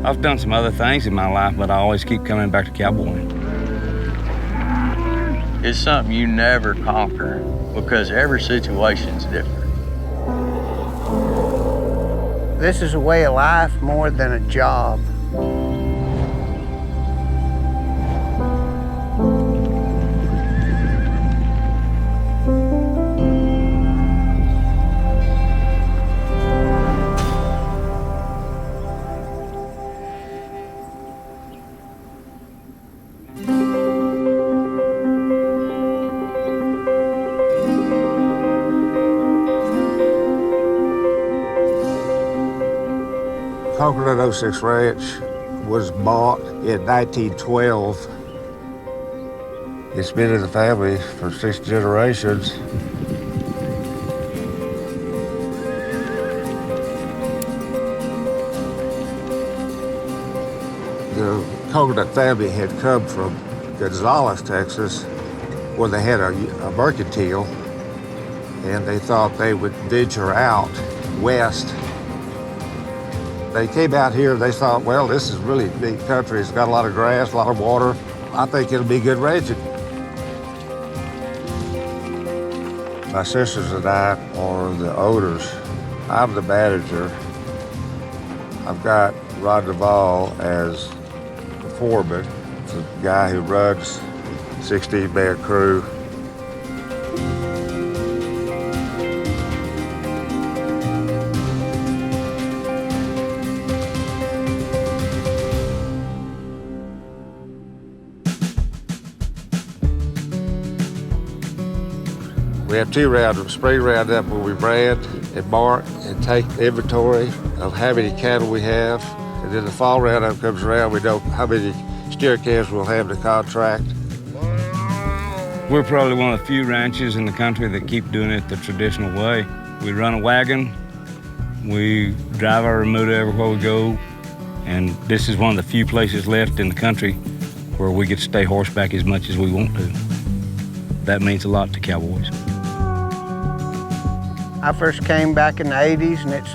I've done some other things in my life, but I always keep coming back to cowboying. It's something you never conquer because every situation's different. This is a way of life more than a job. Kokernot O6 Ranch was bought in 1912. It's been in the family for 6 generations. The Kokernot family had come from Gonzales, Texas, where they had a mercantile, and they thought they would venture out west. They came out here, they thought, well, this is really a big country. It's got a lot of grass, a lot of water. I think it'll be good ranching. My sisters and I are the owners. I'm the manager. I've got Rod Duvall as the foreman, the guy who runs 16-man crew. We have 2 roundups, spring roundup where we brand and mark and take inventory of how many cattle we have. And then the fall roundup comes around, we know how many steer calves we'll have to contract. We're probably one of the few ranches in the country that keep doing it the traditional way. We run a wagon, we drive our remote everywhere we go, and this is one of the few places left in the country where we get to stay horseback as much as we want to. That means a lot to cowboys. I first came back in the 80s, and it's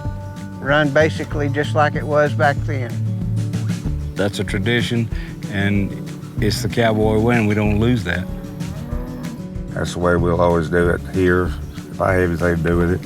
run basically just like it was back then. That's a tradition, and it's the cowboy way, and we don't lose that. That's the way we'll always do it here, if I have anything to do with it.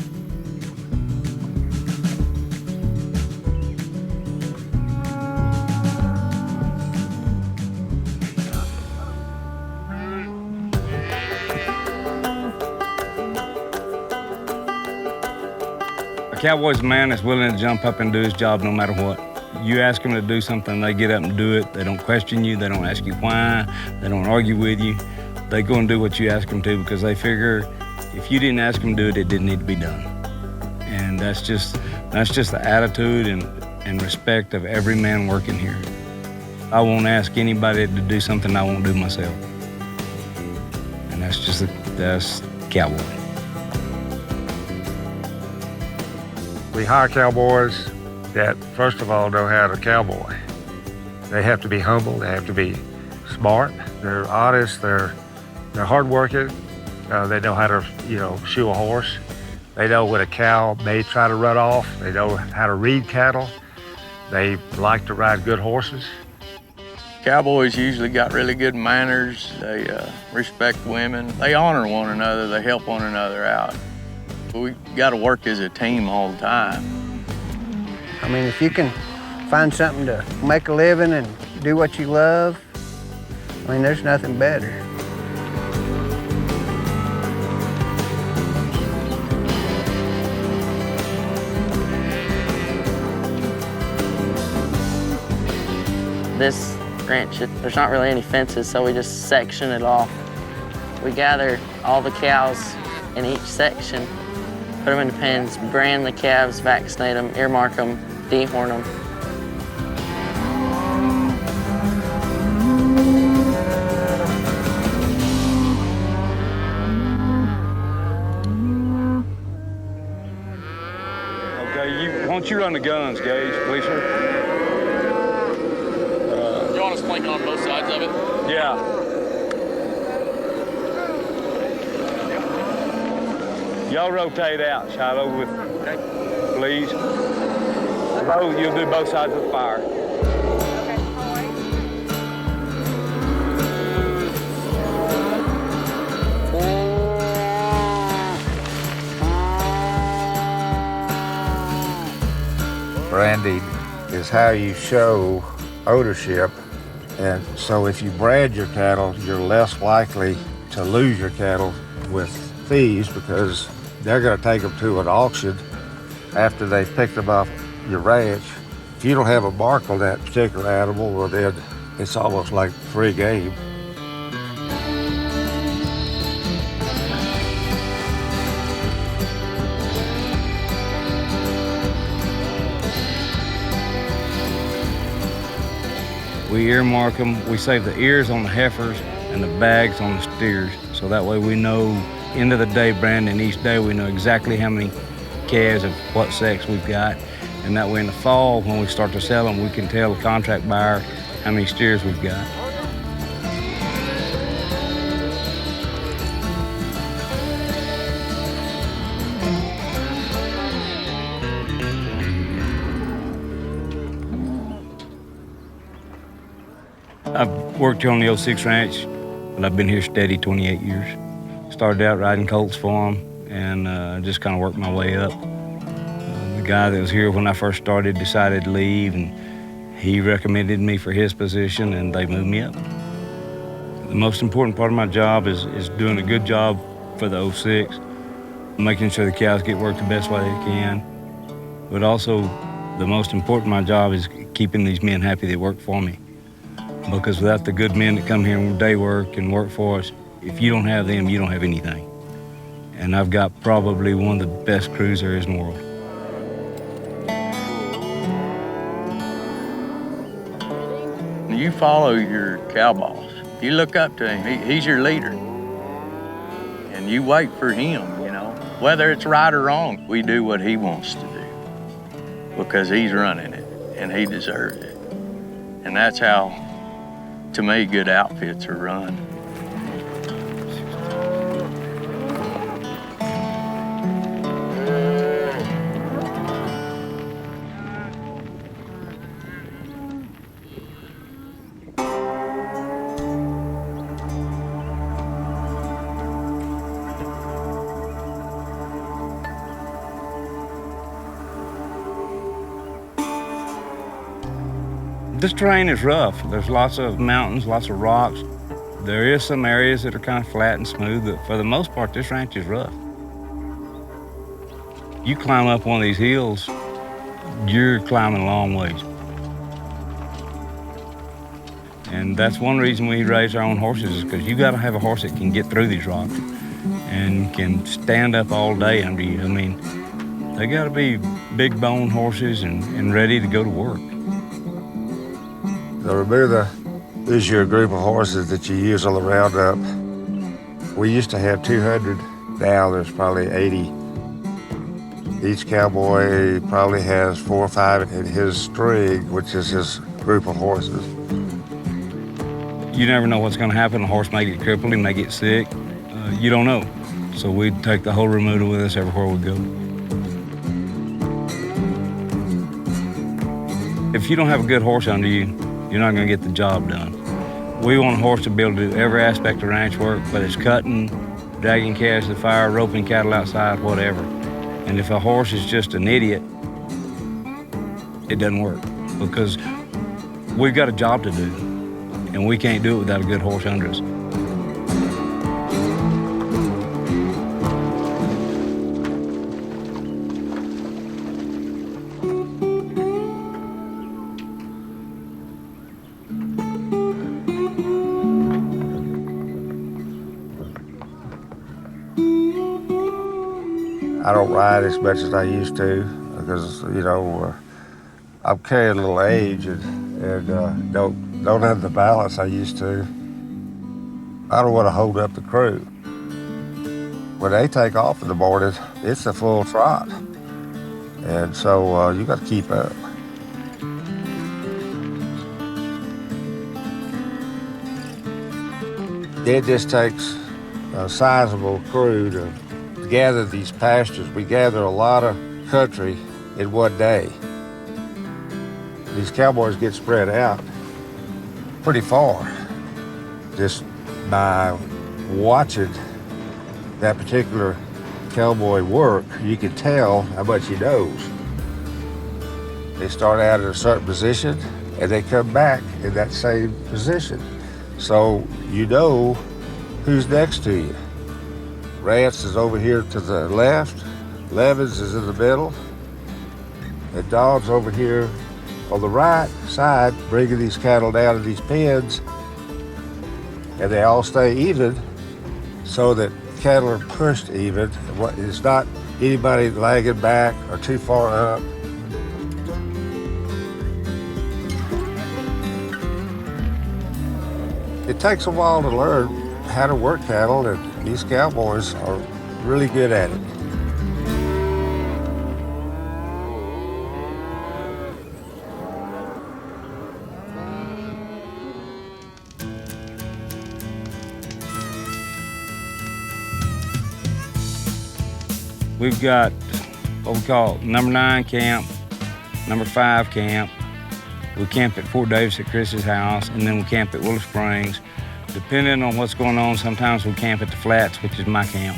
A cowboy's a man that's willing to jump up and do his job no matter what. You ask them to do something, they get up and do it. They don't question you, they don't ask you why, they don't argue with you. They go and do what you ask them to because they figure if you didn't ask them to do it, it didn't need to be done. And that's just the attitude and respect of every man working here. I won't ask anybody to do something I won't do myself. And that's cowboy. We hire cowboys that, first of all, know how to cowboy. They have to be humble, they have to be smart, they're honest, they're hardworking, they know how to, shoe a horse. They know when a cow may try to run off, they know how to read cattle, they like to ride good horses. Cowboys usually got really good manners, they respect women, they honor one another, they help one another out. We got to work as a team all the time. I mean, if you can find something to make a living and do what you love, I mean, there's nothing better. This ranch, there's not really any fences, so we just section it off. We gather all the cows in each section, put them in the pens, brand the calves, vaccinate them, earmark them, dehorn them. Okay, why don't you run the guns, Gage, please, sir? You want us flanking on both sides of it? Yeah. Y'all rotate out, Shiloh, with, please. You'll do both sides of the fire. Branding is how you show ownership. And so if you brand your cattle, you're less likely to lose your cattle with thieves because they're going to take them to an auction after they've picked them off your ranch. If you don't have a mark on that particular animal, well then it's almost like free game. We earmark them. We save the ears on the heifers and the bags on the steers. So that way we know, end of the day branding, each day we know exactly how many calves of what sex we've got. And that way in the fall, when we start to sell them, we can tell the contract buyer how many steers we've got. I've worked here on the O6 Ranch, but I've been here steady 28 years. Started out riding colts for them and just kind of worked my way up. The guy that was here when I first started decided to leave, and he recommended me for his position, and they moved me up. The most important part of my job is doing a good job for the O6, making sure the cows get worked the best way they can. But also, the most important of my job is keeping these men happy that work for me. Because without the good men that come here and day work and work for us, if you don't have them, you don't have anything. And I've got probably one of the best crews there is in the world. You follow your cow boss. You look up to him. He's your leader. And you wait for him, you know. Whether it's right or wrong, we do what he wants to do because he's running it and he deserves it. And that's how, to me, good outfits are run. This terrain is rough. There's lots of mountains, lots of rocks. There is some areas that are kind of flat and smooth, but for the most part, this ranch is rough. You climb up one of these hills, you're climbing a long ways. And that's one reason we raise our own horses, is because you gotta have a horse that can get through these rocks and can stand up all day under you. I mean, they gotta be big bone horses and ready to go to work. The Remuda is your group of horses that you use on the roundup. We used to have 200, now there's probably 80. Each cowboy probably has 4 or 5 in his string, which is his group of horses. You never know what's gonna happen. A horse may get crippled, he may get sick. You don't know. So we take the whole Remuda with us everywhere we go. If you don't have a good horse under you, you're not gonna get the job done. We want a horse to be able to do every aspect of ranch work, whether it's cutting, dragging calves to the fire, roping cattle outside, whatever. And if a horse is just an idiot, it doesn't work, because we've got a job to do, and we can't do it without a good horse under us. I don't ride as much as I used to because, you know, I'm carrying a little age and don't have the balance I used to. I don't want to hold up the crew. When they take off in the morning, it's a full trot. And so you got to keep up. It just takes a sizable crew to gather these pastures. We gather a lot of country in one day. These cowboys get spread out pretty far. Just by watching that particular cowboy work, you can tell how much he knows. They start out at a certain position and they come back in that same position. So you know who's next to you. Rance is over here to the left, Levins is in the middle, and Don's over here on the right side bringing these cattle down to these pens, and they all stay even so that cattle are pushed even. It's not anybody lagging back or too far up. It takes a while to learn how to work cattle, and these cowboys are really good at it. We've got what we call number 9 camp, number 5 camp. We camp at Fort Davis at Chris's house, and then we camp at Willow Springs. Depending on what's going on, sometimes we camp at the Flats, which is my camp.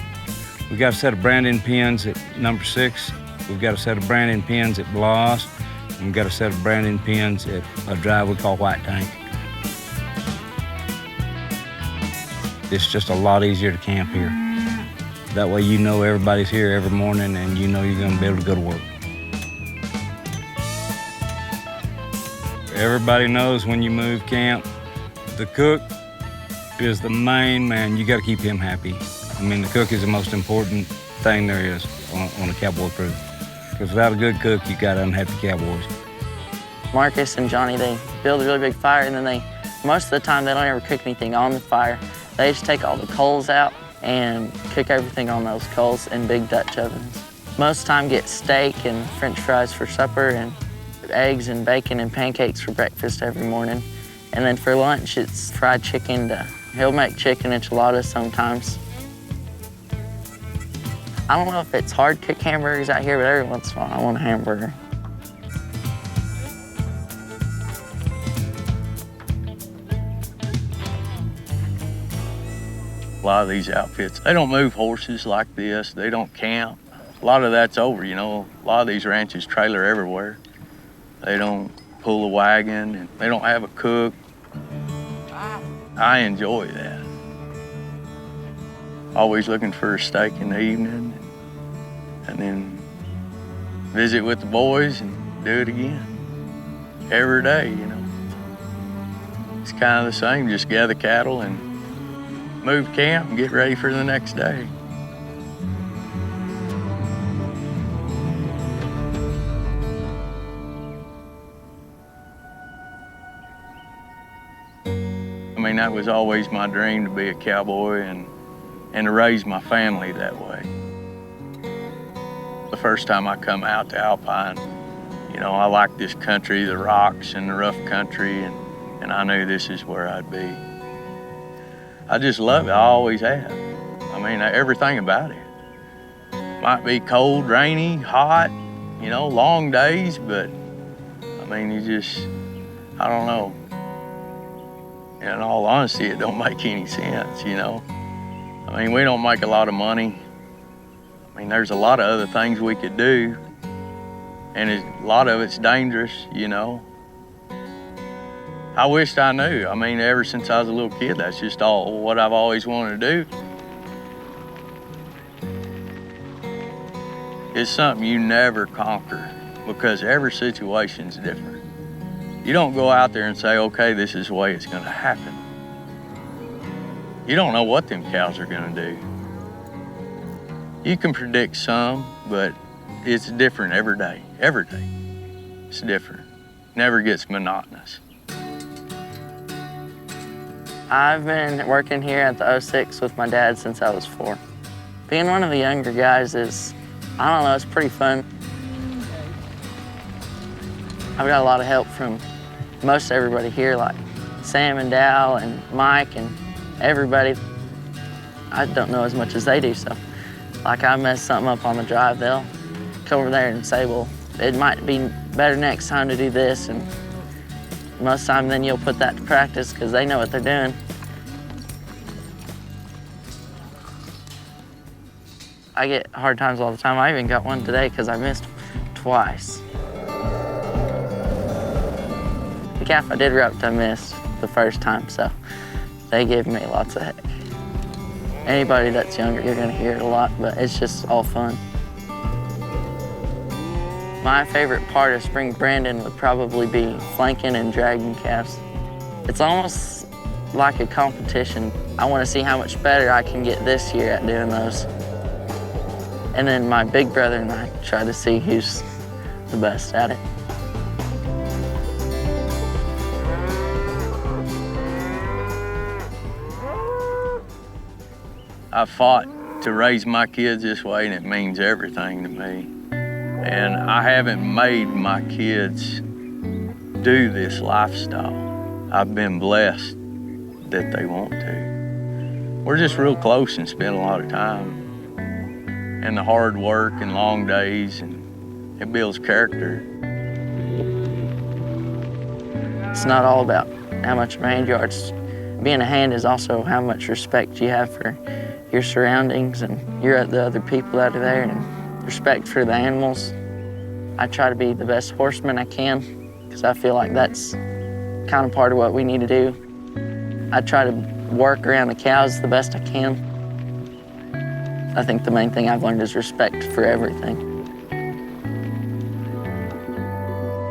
We've got a set of branding pins at number 6. We've got a set of branding pins at Bloss. And we've got a set of branding pins at a drive we call White Tank. It's just a lot easier to camp here. That way you know everybody's here every morning and you know you're gonna be able to go to work. Everybody knows when you move camp, the cook is the main man. You gotta keep him happy. I mean, the cook is the most important thing there is on a cowboy crew. Because without a good cook, you got unhappy cowboys. Marcus and Johnny, they build a really big fire, and then most of the time they don't ever cook anything on the fire. They just take all the coals out and cook everything on those coals in big Dutch ovens. Most of the time get steak and French fries for supper and eggs and bacon and pancakes for breakfast every morning. And then for lunch, it's fried chicken. He'll make chicken enchiladas sometimes. I don't know if it's hard to cook hamburgers out here, but every once in a while I want a hamburger. A lot of these outfits, they don't move horses like this. They don't camp. A lot of that's over, you know. A lot of these ranches trailer everywhere. They don't pull a wagon, and they don't have a cook. I enjoy that. Always looking for a steak in the evening, and then visit with the boys and do it again. Every day, you know. It's kind of the same, just gather cattle and move camp and get ready for the next day. I mean, that was always my dream, to be a cowboy and to raise my family that way. The first time I come out to Alpine, you know, I like this country, the rocks and the rough country, and I knew this is where I'd be. I just love it, I always have. I mean, everything about it. Might be cold, rainy, hot, you know, long days, but I mean, I don't know. In all honesty, it don't make any sense, you know. I mean, we don't make a lot of money. I mean, there's a lot of other things we could do, and a lot of it's dangerous, you know. I wished I knew. I mean, ever since I was a little kid, that's just all what I've always wanted to do. It's something you never conquer because every situation's different. You don't go out there and say, okay, this is the way it's gonna happen. You don't know what them cows are gonna do. You can predict some, but it's different every day. Every day, it's different. Never gets monotonous. I've been working here at the O6 with my dad since I was 4. Being one of the younger guys is, I don't know, it's pretty fun. I've got a lot of help from most everybody here, like Sam and Dal and Mike and everybody. I don't know as much as they do, so like I mess something up on the drive, they'll come over there and say, well, it might be better next time to do this, and most of the time then you'll put that to practice because they know what they're doing. I get hard times all the time. I even got one today because I missed twice. The calf I did rope, I missed the first time, so they give me lots of heck. Anybody that's younger, you're gonna hear it a lot, but it's just all fun. My favorite part of spring branding would probably be flanking and dragging calves. It's almost like a competition. I want to see how much better I can get this year at doing those. And then my big brother and I try to see who's the best at it. I fought to raise my kids this way, and it means everything to me. And I haven't made my kids do this lifestyle. I've been blessed that they want to. We're just real close and spend a lot of time. And the hard work and long days, and it builds character. It's not all about how much of a hand you are. Being a hand is also how much respect you have for your surroundings and the other people that are there, and respect for the animals. I try to be the best horseman I can because I feel like that's kind of part of what we need to do. I try to work around the cows the best I can. I think the main thing I've learned is respect for everything.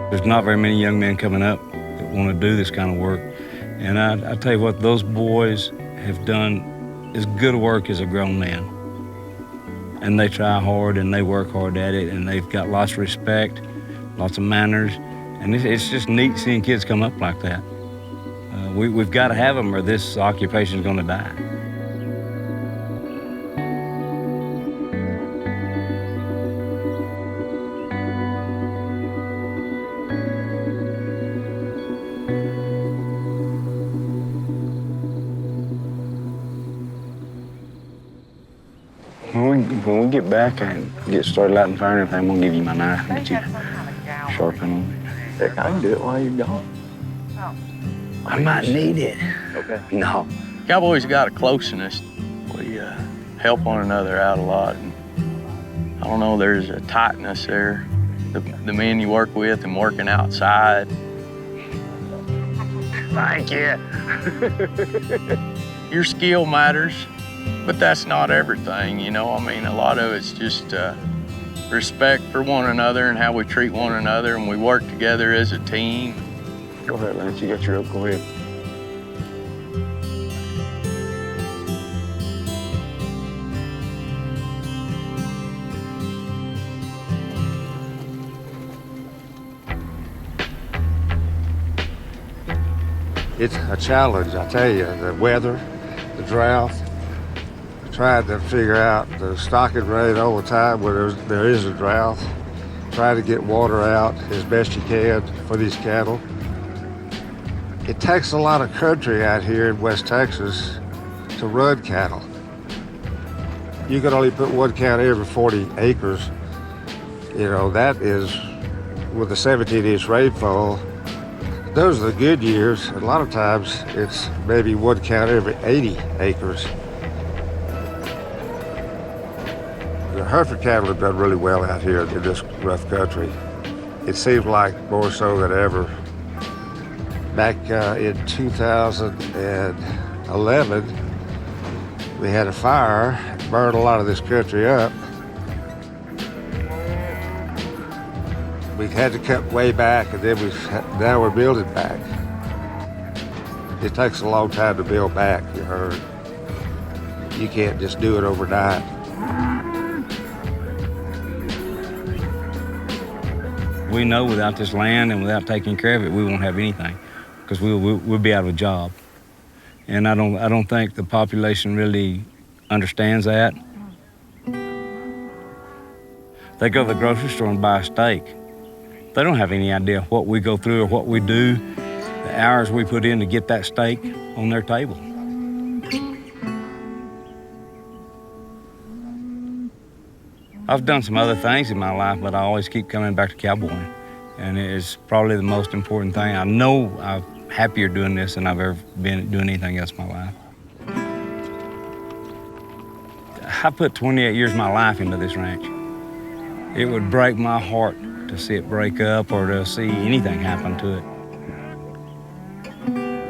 There's not very many young men coming up that want to do this kind of work. And I tell you what, those boys have done as good work as a grown man. And they try hard and they work hard at it, and they've got lots of respect, lots of manners. And it's just neat seeing kids come up like that. We've got to have them or this occupation is going to die. When we get back and get started lighting fire and everything, I'm gonna give you my knife and get you sharpen on it. Heck, I can do it while you're gone. I might need it. Okay. No. Cowboys got a closeness. We help one another out a lot. And I don't know, there's a tightness there. The men you work with and working outside. Thank you. Your skill matters, but that's not everything, you know? I mean, a lot of it's just respect for one another and how we treat one another, and we work together as a team. Go ahead, Lance, you got your rope, go ahead. It's a challenge, I tell you. The weather, the drought. Tried to figure out the stocking rate all the time when there is a drought. Try to get water out as best you can for these cattle. It takes a lot of country out here in West Texas to run cattle. You can only put one cow every 40 acres. You know, that is with a 17-inch rainfall. Those are the good years. A lot of times it's maybe one cow every 80 acres. The Hereford cattle have done really well out here in this rough country. It seems like more so than ever. Back in 2011, we had a fire, burned a lot of this country up. We had to cut way back, and then now we're building back. It takes a long time to build back, you heard. You can't just do it overnight. We know without this land and without taking care of it, we won't have anything, because we'll be out of a job. And I don't think the population really understands that. They go to the grocery store and buy a steak. They don't have any idea what we go through or what we do, the hours we put in to get that steak on their table. I've done some other things in my life, but I always keep coming back to cowboying. And it is probably the most important thing. I know I'm happier doing this than I've ever been doing anything else in my life. I put 28 years of my life into this ranch. It would break my heart to see it break up or to see anything happen to it.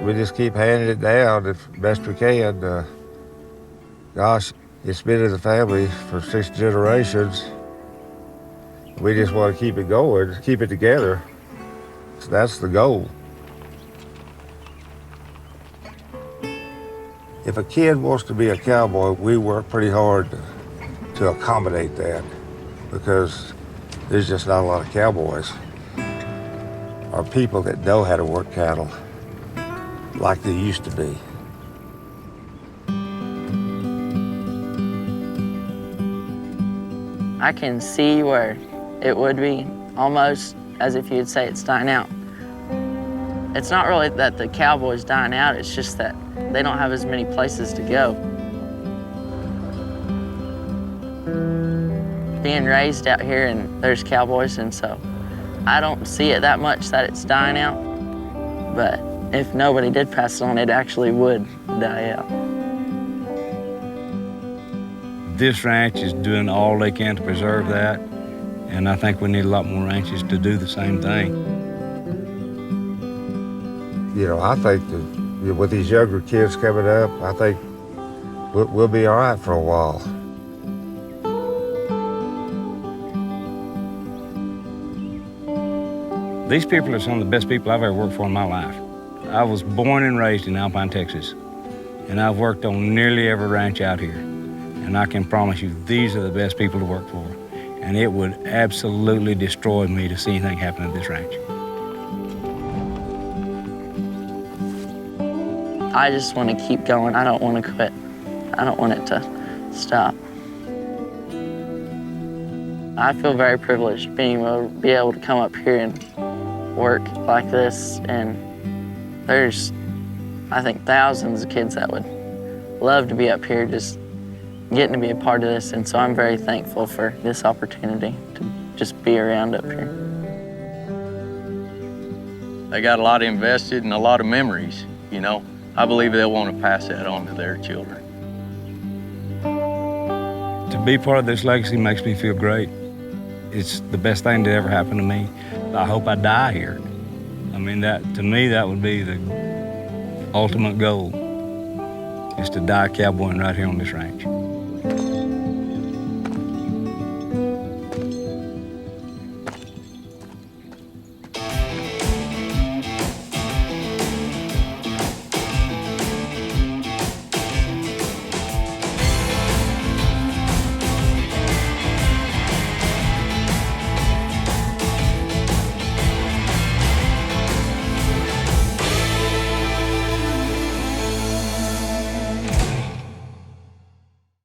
We just keep handing it down as best we can. Gosh, it's been in the family for 6 generations. We just want to keep it going, keep it together. So that's the goal. If a kid wants to be a cowboy, we work pretty hard to accommodate that because there's just not a lot of cowboys or people that know how to work cattle like they used to be. I can see where it would be almost as if you'd say it's dying out. It's not really that the cowboy's dying out, it's just that they don't have as many places to go. Being raised out here and there's cowboys, and so I don't see it that much that it's dying out, but if nobody did pass it on, it actually would die out. This ranch is doing all they can to preserve that, and I think we need a lot more ranches to do the same thing. You know, I think that with these younger kids coming up, I think we'll be all right for a while. These people are some of the best people I've ever worked for in my life. I was born and raised in Alpine, Texas, and I've worked on nearly every ranch out here. And I can promise you, these are the best people to work for. And it would absolutely destroy me to see anything happen at this ranch. I just want to keep going. I don't want to quit. I don't want it to stop. I feel very privileged being able to come up here and work like this. And there's, I think, thousands of kids that would love to be up here just getting to be a part of this. And so I'm very thankful for this opportunity to just be around up here. They got a lot invested and a lot of memories, you know. I believe they'll want to pass that on to their children. To be part of this legacy makes me feel great. It's the best thing that ever happened to me. I hope I die here. I mean, to me, that would be the ultimate goal, is to die cowboying right here on this ranch.